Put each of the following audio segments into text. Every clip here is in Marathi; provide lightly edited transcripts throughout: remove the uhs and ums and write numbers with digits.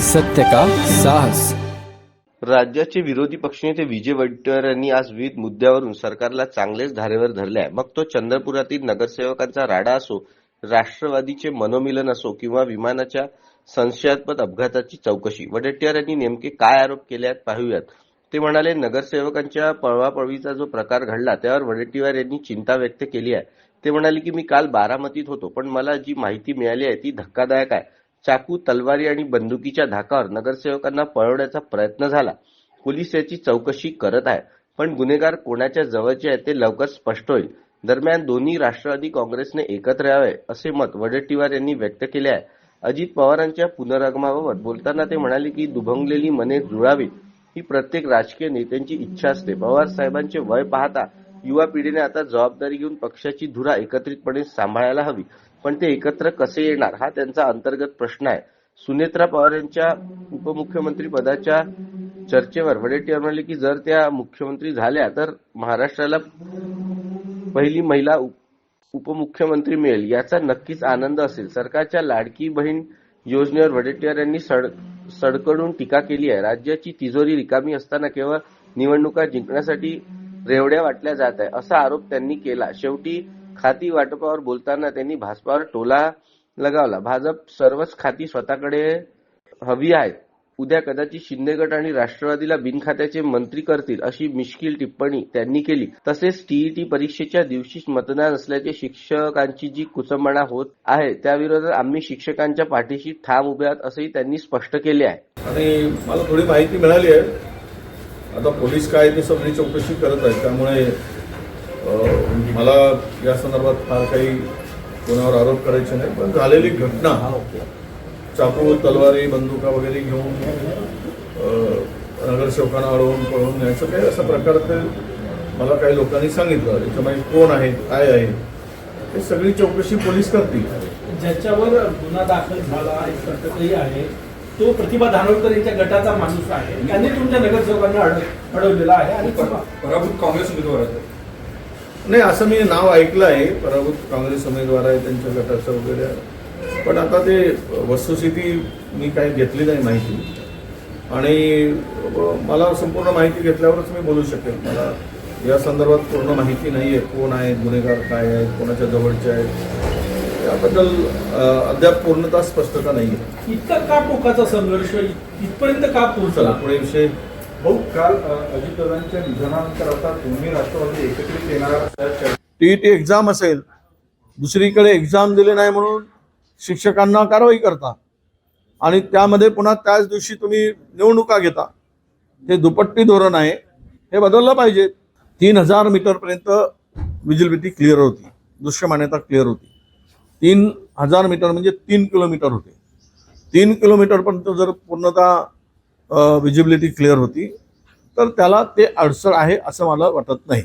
सत्य का साहस। राज्याचे विरोधी पक्षनेते विजय वडेट्टीवार यांनी आज विविध मुद्द्यावरून सरकारला चांगलेच धारेवर धरले आहे। मग तो चंद्रपुरातील नगरसेवकांचा राडा असो, राष्ट्रवादीचे मनोमिलन असो किंवा विमानाच्या संशयास्पद अपघाताची चौकशी, वडेट्टीवार यांनी नेमके काय आरोप केले आहेत पाहूयात। ते म्हणाले, नगरसेवकांच्या पळवापळवीचा जो प्रकार घडला त्यावर वडेट्टीवार यांनी चिंता व्यक्त केली आहे। ते म्हणाले की मी काल बारामतीत होतो, पण मला जी माहिती मिळाली आहे ती धक्कादायक आहे। चाकू, तलवारी आणि बंदुकीच्या धाकावर नगरसेवकांना पळवण्याचा प्रयत्न झाला। पोलीस याची चौकशी करत आहे, पण गुन्हेगार कोणाच्या जवळचे आहेत ते लवकर स्पष्ट होईल। दरम्यान दोन्ही राष्ट्रवादी काँग्रेसने एकत्र यावे असे मत वडेट्टीवार यांनी व्यक्त केले आहे। अजित पवारांच्या पुनरागमनाबाबत बोलताना ते म्हणाले की दुभंगलेली मने जुळावीत ही प्रत्येक राजकीय नेत्यांची इच्छा असते। पवार साहेबांचे वय पाहता युवा पिढीने आता जबाबदारी घेऊन पक्षाची धुरा एकत्रितपणे सांभाळायला हवी, पण ते एकत्र कसे येणार हा त्यांचा अंतर्गत प्रश्न आहे। सुनेत्रा पवार यांच्या उपमुख्यमंत्री पदाच्या चर्चेवर वडेट्टीवार म्हणाले की जर त्या मुख्यमंत्री झाल्या तर महाराष्ट्राला पहिली महिला उपमुख्यमंत्री मिळेल, याचा नक्कीच आनंद असेल। सरकारच्या लाडकी बहीण योजनेवर वडेट्टीवार यांनी सडकडून टीका केली आहे। राज्याची तिजोरी रिकामी असताना केवळ निवडणुका जिंकण्यासाठी रेवड्या वाटल्या जात आहे असा आरोप त्यांनी केला। शेवटी खाती वाटपावर बोलताना त्यांनी भाजपावर टोला लगावला। भाजप सर्वच खाती स्वतःकडे हवी आहेत। उद्या कदाचित शिंदे गट आणि राष्ट्रवादीला बिनखात्याचे मंत्री करतील अशी मिश्कील टिप्पणी त्यांनी केली। तसेच टीईटी परीक्षेच्या दिवशीच मतदान असल्याचे शिक्षकांची जी कुचंबणा होत आहे त्याविरोधात आम्ही शिक्षकांच्या पाठीशी ठाम उभे आहोत असंही त्यांनी स्पष्ट केले आहे। आणि मला थोडी माहिती मिळाली आहे, आता पोलीस काय ते सगळी चौकशी करत आहेत, त्यामुळे मला या संदर्भात फार काही कोणावर आरोप करायचे नाही। पण झालेली घटना, चाकू, तलवारी, बंदुका वगैरे घेऊन नगरसेवकांना अडवून पळवून न्यायचं काही असा प्रकार ते मला काही लोकांनी सांगितलं। त्याच्यामध्ये कोण आहे, काय आहे, हे सगळी चौकशी पोलीस करतील। ज्याच्यावर गुन्हा दाखल झाला एक प्रकरणही आहे, तो प्रतिभा धानोरकर यांच्या गटाचा माणूस आहे, त्यांनी तुमच्या नगरसेवकांना अडवलेला आहे आणि पराभूत काँग्रेस उमेदवार आहेत। नाही, असं मी नाव ऐकलं आहे, पराभूत काँग्रेस उमेदवार आहे त्यांच्या गटाचं वगैरे, पण आता ते वस्तुस्थिती मी काही घेतली नाही माहिती, आणि मला संपूर्ण माहिती घेतल्यावरच मी बोलू शकेल। मला या संदर्भात पूर्ण माहिती नाही आहे, कोण आहे, गुन्हेगार काय आहेत, कोणाच्या जवळचे आहेत, याबद्दल अद्याप पूर्णतः स्पष्टता नाही आहे। इतका का टोकाचा संघर्ष इथपर्यंत का पोहोचला? पुढे विषय भाऊ, काल अजितदादांच्या निधनानंतर आता दोन्ही राष्ट्रवादी एकत्रित येणार। टीईटी एक्झाम असेल, दुसरीकडे एक्झाम दिले नाही म्हणून शिक्षकांना कारवाई करता, आणि त्यामध्ये पुन्हा त्याच दिवशी तुम्ही निवडणुका घेता, हे दुपट्टी धोरण आहे, हे बदललं पाहिजे। 3000 मीटरपर्यंत विजिबिलिटी क्लिअर होती, दृश्यमान्यता क्लिअर होती। 3000 मीटर म्हणजे 3 किलोमीटर होते। 3 किलोमीटरपर्यंत जर पूर्णतः विजिबिलिटी क्लिअर होती तर त्याला ते अडचण आहे असं मला वाटत नाही,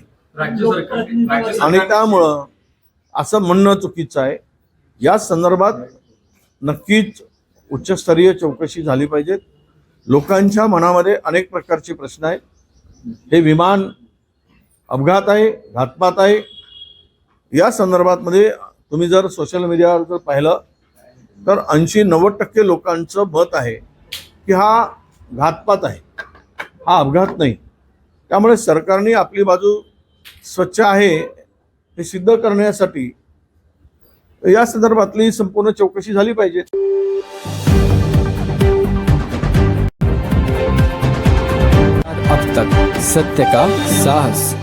आणि त्यामुळं असं म्हणणं चुकीचं आहे। या संदर्भात नक्कीच उच्चस्तरीय चौकशी झाली पाहिजे। लोकांच्या मनामध्ये अनेक प्रकारचे प्रश्न आहेत। हे विमान अपघात आहे, घातपात आहे, या संदर्भात मध्ये तुम्ही जर सोशल मीडियावर जर पाहिलं तर 80-90% लोकांचं मत आहे की हा घातपात आहे, हा अपघात नाही। त्यामुळे सरकारने आपली बाजू स्वच्छ आहे हे सिद्ध करण्यासाठी या संदर्भातली संपूर्ण चौकशी झाली पाहिजे। अब तक सत्य का साहस।